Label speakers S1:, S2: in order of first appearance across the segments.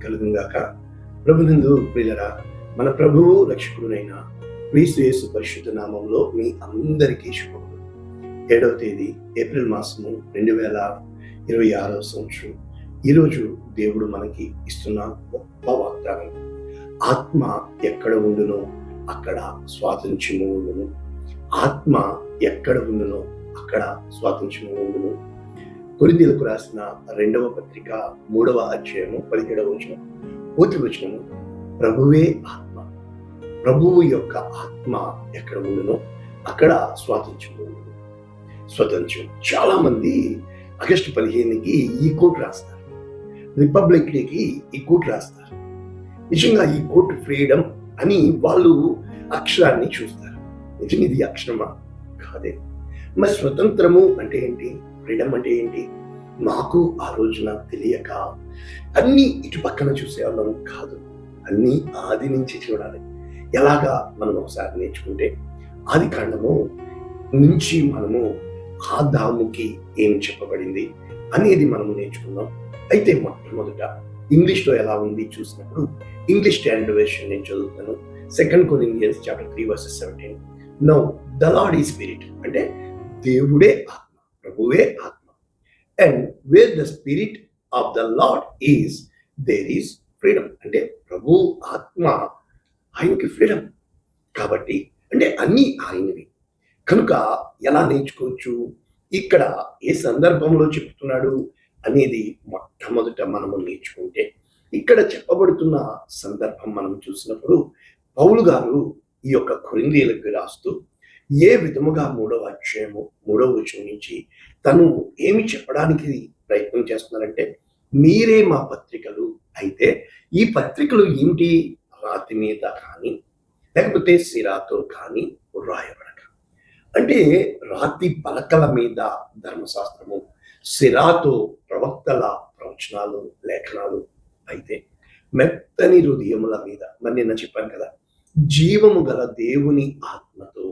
S1: కలుగుగాక. ప్రభునందు ప్రియులరా, మన ప్రభువు రక్షకుడునైన క్రీస్తు యేసు పరిశుద్ధ నామంలో మీ అందరికీ శుభములు. 7వ తేదీ ఏప్రిల్ మాసము 2026వ సంవత్సరం. ఈరోజు దేవుడు మనకి ఇస్తున్న గొప్ప వాగ్దానం, ఆత్మ ఎక్కడ ఉండునో అక్కడ స్వాతంత్ర్యము ఉండును. ఆత్మ ఎక్కడ ఉండునో అక్కడ స్వాతంత్ర్యము ఉండును. కొరింథీయులకు రాసిన 2వ పత్రిక 3వ అధ్యాయము 17వ వచనం, పూర్తి వచనము, ప్రభువే ఆత్మ, ప్రభువు యొక్క ఆత్మ ఎక్కడ ఉండునో అక్కడ స్వాతంత్ర్యము ఉండును. స్వతంత్రం. చాలా మంది ఆగస్టు 15కి ఈ కోట్ రాస్తారు, రిపబ్లిక్ డేకి ఈ కోట్ రాస్తారు. నిజంగా ఈ కోట్ ఫ్రీడమ్ అని వాళ్ళు అక్షరాన్ని చూస్తారు. నిజంగా ఇది అక్షరమా? కాదే. మరి స్వతంత్రము అంటే ఏంటి? ఫ్రీడమ్ అంటే ఏంటి? మాకు ఆ రోజున తెలియక అన్నీ ఇటు పక్కన చూసేవాళ్ళం కాదు, అన్నీ ఆది నుంచి చూడాలి. ఎలాగా మనం ఒకసారి నేర్చుకుంటే, ఆది కాండము నుంచి మనము ఆదాముకి ఏం చెప్పబడింది అనేది మనము నేర్చుకుందాం. అయితే మొట్టమొదట ఇంగ్లీష్లో ఎలా ఉంది చూసినప్పుడు, ఇంగ్లీష్ స్టాండర్డ్ వెర్షన్ నేను చదువుతాను. 2 Corinthians chapter 3 verses 17. Now the Lord is Spirit, అంటే దేవుడే ఆత్మ, ప్రభువే ఆత్మ. And where the Spirit of the Lord is, there is freedom. అంటే ప్రభు ఆత్మ, ఆయనకి ఫ్రీడమ్. కాబట్టి అంటే అన్నీ ఆయనవి. కనుక ఎలా నేర్చుకోవచ్చు, ఇక్కడ ఏ సందర్భంలో చెప్తున్నాడు అనేది మొట్టమొదట మనము నేర్చుకుంటే, ఇక్కడ చెప్పబడుతున్న సందర్భం మనం చూసినప్పుడు, పౌలు గారు ఈ యొక్క కొరింథీయులకు రాస్తూ ఏ విధముగా 3వ అధ్యాయము 3వ వచనం నుంచి తను ఏమి చెప్పడానికి ప్రయత్నం చేస్తున్నారంటే, మీరే మా పత్రికలు. అయితే ఈ పత్రికలు ఏంటి? రాతి మీద కానీ లేకపోతే సిరాతో కానీ రాయబడక, అంటే రాతి పలకల మీద ధర్మశాస్త్రము, సిరాతో ప్రవక్తల ప్రవచనాలు, లేఖనాలు. అయితే మెత్తని హృదయముల మీద, మరి నిన్న చెప్పాను కదా, జీవము గల దేవుని ఆత్మతో,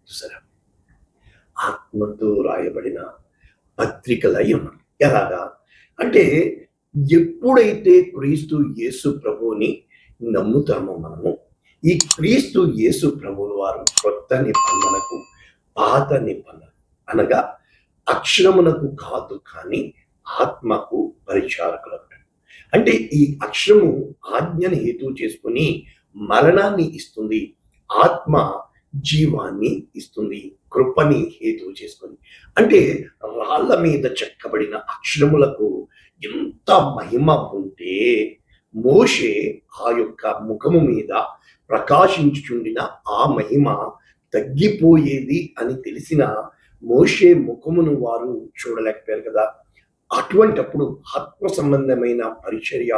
S1: చూసారా, ఆత్మతో రాయబడిన పత్రికలై ఉన్నాయి. ఎలాగా అంటే, ఎప్పుడైతే క్రీస్తు యేసు ప్రభువుని నమ్ముతామో మనము, ఈ క్రీస్తు యేసు ప్రభువుల వారు కొత్త నిబంధనకు పాత నిబంధన అనగా అక్షరమునకు కాదు కానీ ఆత్మకు పరిచారకులు. అంటే ఈ అక్షరము ఆజ్ఞని హేతు చేసుకుని మరణాన్ని ఇస్తుంది, ఆత్మ జీవాన్ని ఇస్తుంది, కృపని హేతు చేసుకొని. అంటే రాళ్ళ మీద చెక్కబడిన అక్షరములకు ఎంత మహిమ ఉంటే, మోషే ఆ యొక్క ముఖము మీద ప్రకాశించుచుండిన ఆ మహిమ తగ్గిపోయేది అని తెలిసిన మోషే ముఖమును వారు చూడలేకపోయారు కదా. అటువంటప్పుడు ఆత్మ సంబంధమైన పరిచర్య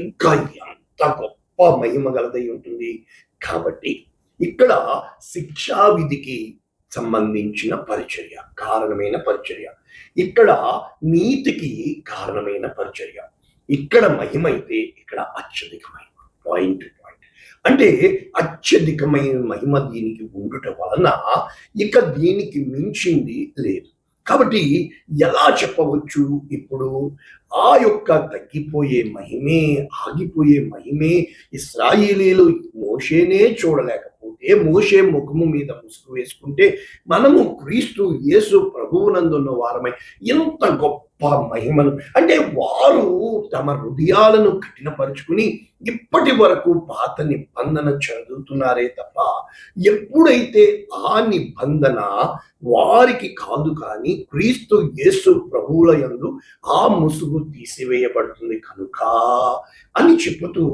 S1: ఇంకా ఎంత గొప్ప మహిమ గలదై ఉంటుంది. కాబట్టి ఇక్కడ శిక్షా విధికి సంబంధించిన పరిచర్య, కారణమైన పరిచర్య, ఇక్కడ నీతికి కారణమైన పరిచర్య, ఇక్కడ మహిమ అయితే ఇక్కడ అత్యధికమైన పాయింట్. అంటే అత్యధికమైన మహిమ దీనికి ఉండుట వలన ఇక దీనికి మించింది లేదు. కాబట్టి ఎలా చెప్పవచ్చు ఇప్పుడు, ఆ యొక్క తగ్గిపోయే మహిమే, ఆగిపోయే మహిమే ఇశ్రాయేలీయులు మోషేనే చూడలేకపోతే, మోషే ముఖము మీద ముసుగు వేసుకుంటే, మనము క్రీస్తు యేసు ప్రభువునందున్న వారమై ఎంత గొప్ప మహిమను, అంటే వారు తమ హృదయాలను కఠినపరుచుకుని ఇప్పటి వరకు పాత నిబంధన చదువుతున్నారే తప్ప, ఎప్పుడైతే ఆ నిబంధన వారికి కాదు కానీ క్రీస్తు యేసు ప్రభువుల యందు ఆ ముసుగు తీసివేయబడుతుంది కనుక అని చెప్పుతూ,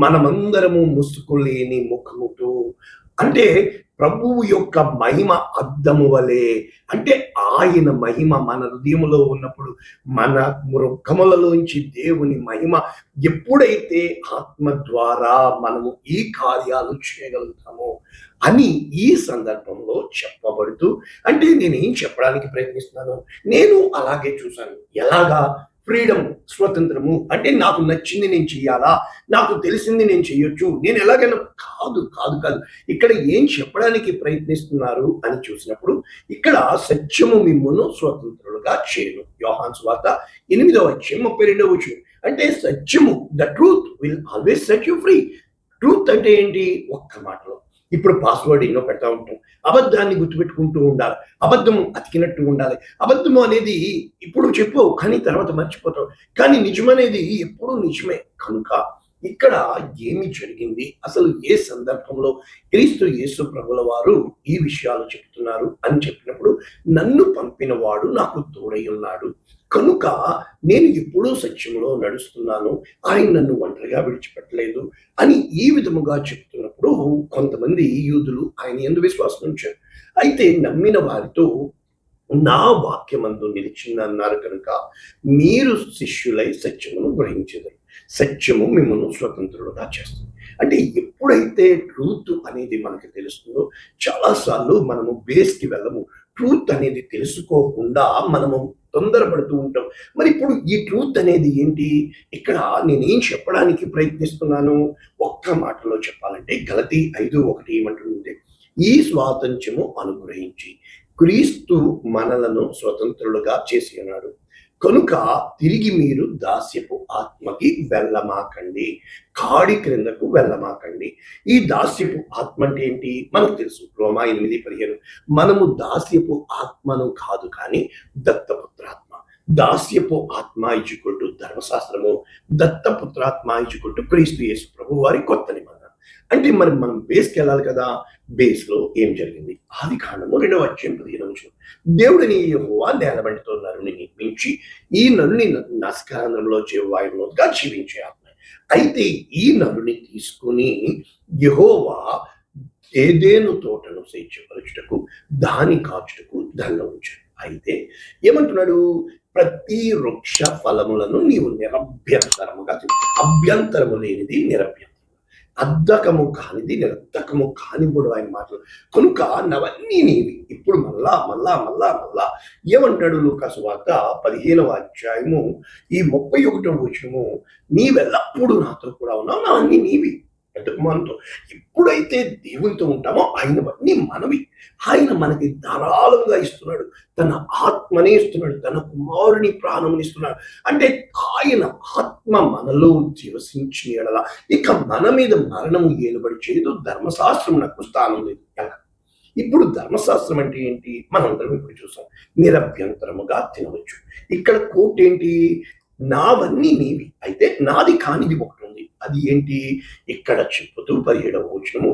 S1: మనమందరము ముసుగు లేని ముఖముతో, అంటే ప్రభువు యొక్క మహిమ అద్దము వలె, అంటే ఆయన మహిమ మన హృదయములో ఉన్నప్పుడు, మన ముఖములలోంచి దేవుని మహిమ ఎప్పుడైతే ఆత్మ ద్వారా మనము ఈ కార్యాలు చేయగలుగుతామో అని ఈ సందర్భంలో చెప్పబడుతూ, అంటే నేనేం చెప్పడానికి ప్రయత్నిస్తున్నాను, నేను అలాగే చూశాను. ఎలాగా? ఫ్రీడమ్, స్వతంత్రము అంటే నాకు నచ్చింది నేను చెయ్యాలా, నాకు తెలిసింది నేను చెయ్యొచ్చు, నేను ఎలాగైనా కాదు కాదు కాదు. ఇక్కడ ఏం చెప్పడానికి ప్రయత్నిస్తున్నారు అని చూసినప్పుడు ఇక్కడ సత్యము మిమ్మును స్వతంత్రులుగా చేయను. యోహాను సువార్త 8:32 అంటే సత్యము, the truth will always set you free. Truth అంటే ఏంటి? ఒక్క మాటలో ఇప్పుడు పాస్వర్డ్ ఎన్నో పెడతా ఉంటాం. అబద్ధాన్ని గుర్తుపెట్టుకుంటూ ఉండాలి, అబద్ధము అతికినట్టు ఉండాలి. అబద్ధము అనేది ఇప్పుడు చెప్పవు కానీ తర్వాత మర్చిపోతావు, కానీ నిజమనేది ఎప్పుడూ నిజమే. కనుక ఇక్కడ ఏమి జరిగింది, అసలు ఏ సందర్భంలో క్రీస్తు యేసు ప్రభుల వారు ఈ విషయాలు చెప్తున్నారు అని చెప్పినప్పుడు, నన్ను పంపిన వాడు నాకు తోడై ఉన్నాడు కనుక నేను ఎప్పుడూ సత్యంలో నడుస్తున్నాను, ఆయన నన్ను ఒంటరిగా విడిచిపెట్టలేదు అని ఈ విధముగా చెప్తున్నప్పుడు కొంతమంది యూదులు ఆయన యందు విశ్వాసం ఉంచారు. అయితే నమ్మిన వారితో నా వాక్యమందు నిలిచిందన్నారు కనుక మీరు శిష్యులై సత్యమును గ్రహించెదరు, సత్యము మిమ్మల్ని స్వతంత్రులుగా చేస్తుంది. అంటే ఎప్పుడైతే ట్రూత్ అనేది మనకి తెలుస్తుందో, చాలాసార్లు మనము బేస్కి వెళ్ళము, ట్రూత్ అనేది తెలుసుకోకుండా మనము తొందరపడుతూ ఉంటాం. మరి ఇప్పుడు ఈ ట్రూత్ అనేది ఏంటి? ఇక్కడ నేనేం చెప్పడానికి ప్రయత్నిస్తున్నాను? ఒక్క మాటలో చెప్పాలంటే గలతీ 5:1 ఏమంటుంది? ఈ స్వాతంత్ర్యము అనుగ్రహించి క్రీస్తు మనలను స్వతంత్రులుగా చేసి ఉన్నాడు కనుక తిరిగి మీరు దాస్యపు ఆత్మకి వెళ్ళమాకండి, కాడి క్రిందకు వెళ్ళమాకండి. ఈ దాస్యపు ఆత్మ అంటే ఏంటి మనకు తెలుసు. రోమా 8:15 మనము దాస్యపు ఆత్మను కాదు కానీ దత్తపుత్రాత్మ. దాస్యపు ఆత్మ ఇచ్చుకుంటూ ధర్మశాస్త్రము, దత్తపుత్రాత్మ ఇచ్చుకుంటూ క్రీస్తు యేసు ప్రభు వారి కొత్త నిబంధన. అంటే మరి మనం బేస్కి వెళ్ళాలి కదా. బేస్ లో ఏం జరిగింది? ఆదికాండము 2:15 దేవుడిని యెహోవా నేలబంటితో నరుని నిర్మించి ఈ నరుని నస్కారంలో వాయువుగా జీవించే ఆత్మ. అయితే ఈ నరుని తీసుకుని యెహోవా ఏదేను తోటను స్వేచ్ఛపరచుటకు దాని కాచుటకు దానిలో ఉంచాడు. అయితే ఏమంటున్నాడు? ప్రతి వృక్ష ఫలములను నీవు నిరభ్యంతరముగా, అభ్యంతరము లేనిది నిరభ్యంతరం, అద్దకము కానిది నిరర్ధకము కానివ్వడు ఆయన మాటలు. కనుక నవన్నీ నీవి. ఇప్పుడు మళ్ళా మళ్ళా మళ్ళా మళ్ళా ఏమంటాడు? లూకా సువార్త 15వ ఈ 31వ నీవెల్లప్పుడూ నాతో కూడా ఉన్నావు, నా అన్ని నీవి. మనతో ఎప్పుడైతే దేవునితో ఉంటామో ఆయనవన్నీ మనవి. ఆయన మనకి ధారాళంగా ఇస్తున్నాడు, తన ఆత్మనే ఇస్తున్నాడు, తన కుమారుని ప్రాణముని ఇస్తున్నాడు. అంటే ఆయన ఆత్మ మనలో జీవసించి ఎడల ఇక మన మీద మరణము ఏలుబడి చేయదు, ధర్మశాస్త్రం నాకు స్థానం లేదు. ఇప్పుడు ధర్మశాస్త్రం అంటే ఏంటి? మనందరం ఇప్పుడు చూసాం, నిరభ్యంతరముగా తినవచ్చు. ఇక్కడ కోట్ ఏంటి? నావన్నీ నీవి, అయితే నాది కానిది ఒకటి ఉంది. అది ఏంటి? ఇక్కడ చెప్పుతూ 17వ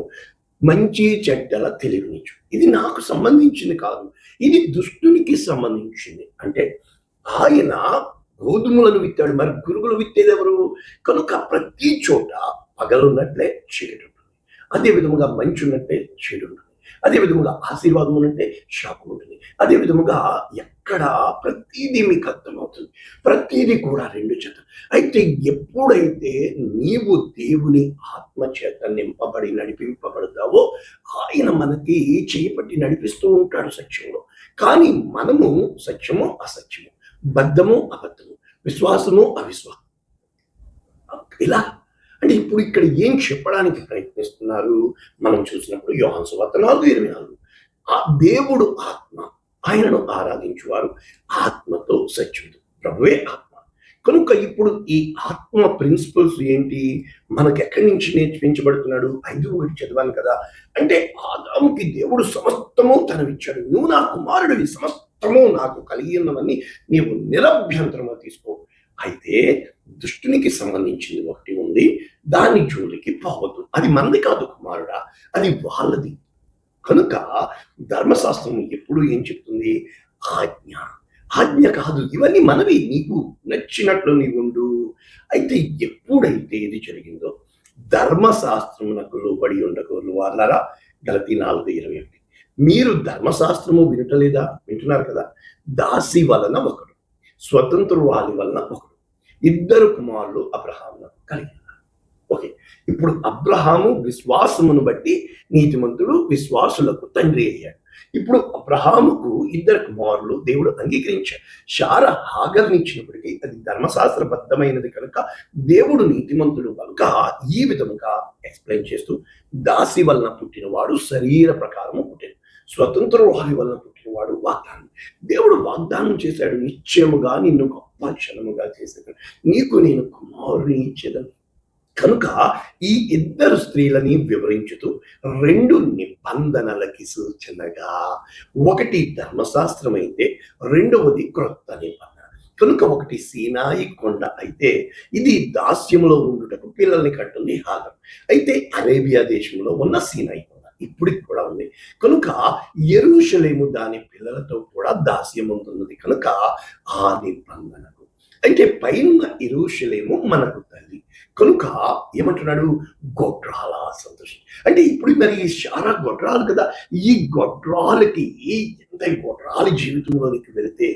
S1: మంచి చెడ్డల తెలివినిచ్చు. ఇది నాకు సంబంధించింది కాదు, ఇది దుష్టునికి సంబంధించింది. అంటే ఆయన గోధుమలను విత్తాడు, మరి గురుగులు విత్తేది ఎవరు? కనుక ప్రతి చోట పగలున్నట్లే చీకటి ఉంటుంది, అదే విధముగా మంచి ఉన్నట్లే చెడు ఉంటుంది, అదే విధముగా ఆశీర్వాదం ఉన్నట్టే శాపం ఉంటుంది, అదే విధముగా ఎక్కడ ప్రతిదీ మీకు అర్థమవుతుంది. ప్రతిదీ కూడా రెండు చేత. అయితే ఎప్పుడైతే నీవు దేవుని ఆత్మ చేత నింపబడి నడిపింపబడతావో ఆయన మనకి చేపట్టి నడిపిస్తూ ఉంటాడు సత్యంలో. కానీ మనము సత్యము అసత్యము, బద్ధము అబద్ధము, విశ్వాసము అవిశ్వాసం ఇలా. అంటే ఇప్పుడు ఇక్కడ ఏం చెప్పడానికి ప్రయత్నిస్తున్నారు మనం చూసినప్పుడు యోహాను సువార్త 4:24 ఆ దేవుడు ఆత్మ, ఆయనను ఆరాధించువారు ఆత్మతో సత్యముతో, ప్రభువే ఆత్మ. కనుక ఇప్పుడు ఈ ఆత్మ ప్రిన్సిపల్స్ ఏంటి? మనకు ఎక్కడి నుంచి నేర్పించబడుతున్నాడు? 5:1 చదివాను కదా. అంటే ఆదాముకి దేవుడు సమస్తము తనవిచ్చాడు, నువ్వు నా కుమారుడివి, సమస్తము నాకు కలిగి ఉన్నవన్నీ నీవు నిరభ్యంతరము తీసుకో. అయితే దుష్టునికి సంబంధించింది ఒకటి ఉంది, దాని జోలికి పోవద్దు. అది మనది కాదు కుమారుడా, అది వాళ్ళది. కనుక ధర్మశాస్త్రం ఎప్పుడు ఏం చెప్తుంది? ఆజ్ఞ. ఆజ్ఞ కాదు, ఇవన్నీ మనవి, నీకు నచ్చినట్లు నీవు ఉండు. అయితే ఎప్పుడైతే ఇది జరిగిందో ధర్మశాస్త్రమునకు లోబడి ఉండకూడదు వాళ్ళరా. గలతీ 4:21 మీరు ధర్మశాస్త్రము వినటలేదా? వింటున్నారు కదా. దాసి వలన ఒకడు, స్వతంత్రురాలి వలన ఒకడు, ఇద్దరు కుమారులు అబ్రహామునకు కలిగినారు. ఓకే. ఇప్పుడు అబ్రహాము విశ్వాసమును బట్టి నీతిమంతుడు, విశ్వాసులకు తండ్రి అయ్యాడు. ఇప్పుడు అబ్రహాముకు 2 కుమారులు దేవుడు అంగీకరించాడు. శారా హాగర్నిచ్చినప్పటికీ అది ధర్మశాస్త్రబద్ధమైనది కనుక దేవుడు నీతిమంతుడు కనుక ఈ విధముగా ఎక్స్ప్లెయిన్ చేస్తూ, దాసి వలన పుట్టినవాడు శరీర ప్రకారము పుట్టాడు, స్వతంత్రురాలి వలన పుట్టినవాడు వాగ్దానం. దేవుడు వాగ్దానం చేశాడు, నిశ్చయముగా నిన్ను గొప్ప క్షణముగా చేశాడు, నీకు నేను కుమారుని ఇచ్చేదను. కనుక ఈ 2 స్త్రీలని వివరించుతూ 2 నిబంధనలకి సూచనగా, ఒకటి ధర్మశాస్త్రం అయితే రెండవది క్రొత్త నిబంధన. కనుక ఒకటి సీనాయి కొండ అయితే ఇది దాస్యములో ఉండుటకు పిల్లల్ని కంటుంది హాగర్. అయితే అరేబియా దేశంలో ఉన్న సీనాయి కొండ ఇప్పటికి కూడా ఉంది. కనుక యెరూషలేము దాని పిల్లలతో కూడా దాస్యం ఉంటున్నది కనుక ఆ నిబంధనకు. అయితే పైన యెరూషలేము మనకు తల్లి కనుక ఏమంటున్నాడు, గొడ్రాల సంతోషం. అంటే ఇప్పుడు మరి శారా గొడ్రాలు కదా, ఈ గొడ్రాలకి ఎంత గొడ్రాలి జీవితంలోనికి వెళితే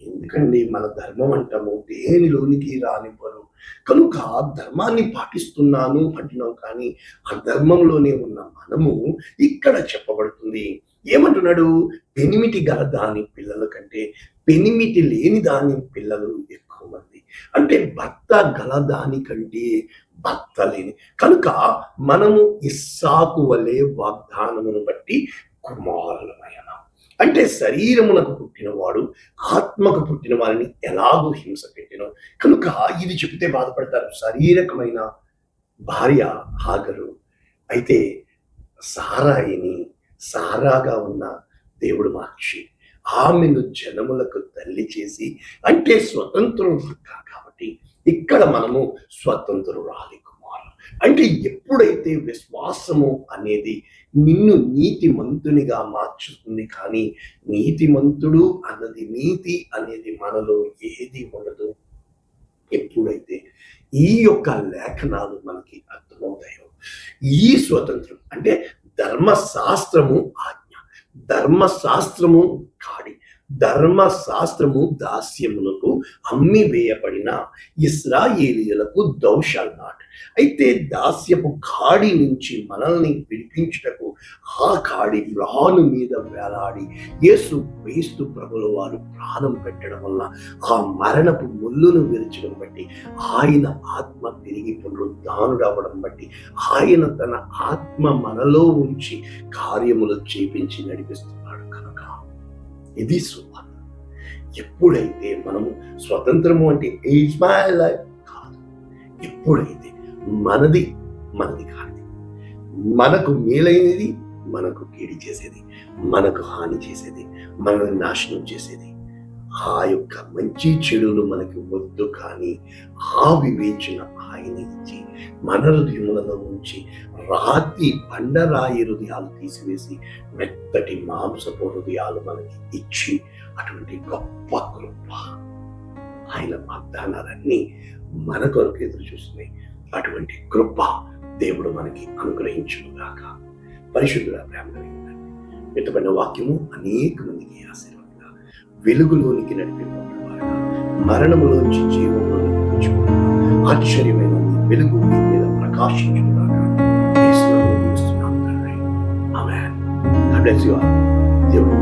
S1: ఎందుకండి మన ధర్మం అంటాము దేనిలోనికి రానివ్వరు. కనుక ధర్మాన్ని పాటిస్తున్నాను అంటున్నాం కానీ ఆ ధర్మంలోనే ఉన్న మనము ఇక్కడ చెప్పబడుతుంది ఏమంటున్నాడు, పెనిమిటి గల దాని పిల్లల కంటే పెనిమిటి లేని దాని పిల్లలు ఎక్కువ మంది. అంటే భర్త గల దానికంటే భర్త లేని. కనుక మనము ఇస్సాకు వలె వాగ్దానమును బట్టి కుమారులమైన, అంటే శరీరమునకు పుట్టినవాడు ఆత్మకు పుట్టిన వారిని ఎలాగూ హింస పెట్టినో కనుక ఇది చెబితే బాధపడతారు. శారీరకమైన భార్య హాగరు అయితే సారాయిని సారాగా ఉన్న దేవుడు మార్చి ఆమెను జనములకు తల్లి చేసి, అంటే స్వతంత్రులు కాబట్టి ఇక్కడ మనము స్వతంత్రురాలి కుమారులు. అంటే ఎప్పుడైతే విశ్వాసము అనేది నిన్ను నీతిమంతునిగా మార్చుతుంది, కానీ నీతిమంతుడు అన్నది నీతి అనేది మనలో ఏది ఉండదు. ఎప్పుడైతే ఈ యొక్క లేఖనాలు మనకి అర్థమవుతాయో, ఈ స్వతంత్రం అంటే ధర్మశాస్త్రము ఆజ్ఞ, ధర్మశాస్త్రము కాడి, ధర్మశాస్త్రము దాస్యములకు అమ్మి వేయబడిన ఇశ్రాయేలీయులకు thou shalt not. అయితే దాస్యపు కాడి నుంచి మనల్ని విడిపించుటకు ఆ కాడి రాను మీద వేలాడి యేసు క్రీస్తు ప్రభుల వారు ప్రాణం పెట్టడం వల్ల ఆ మరణపు ముళ్ళును విరిచడం బట్టి ఆయన ఆత్మ తిరిగి పునరుద్ధానుడవడం బట్టి ఆయన తన ఆత్మ మనలో ఉంచి కార్యములు చేపించి నడిపిస్తున్నాడు. కనుక ఇది సువార్త. ఎప్పుడైతే మనము స్వతంత్రము అంటే ఇట్స్ మై లైఫ్ కాదు, ఎప్పుడైతే మనది కాదు, మనకు మేలైనది మనకు కీడి చేసేది, మనకు హాని చేసేది, మనల్ని నాశనం చేసేది, ఆ యొక్క మంచి చెడులు మనకి వద్దు, కానీ ఆ వివేచన ఆయన ఇచ్చి మన హృదయములలో ఉంచి రాతి బండరాయి హృదయాలు తీసివేసి మెత్తటి మాంసపు హృదయాలు మనకి ఇచ్చి అటువంటి గొప్ప కృప ఆయన వాగ్దానాలన్నీ మన కొరకు ఎదురు చూస్తున్నాయి. అటువంటి కృప దేవుడు మనకి అనుగ్రహించుగాక. పరిశుద్ధుల ప్రేమ మితమైన వాక్యము అనేక మందికి ఆశీర్వాదంగా, వెలుగులోనికి నడిపేవారుగా, మరణములోంచి జీవంలోనికి తెచ్చుకున్న ఆశ్చర్యమైన వెలుగు మీ మీద ప్రకాశించుగాక. ఆమేన్. దేవుడు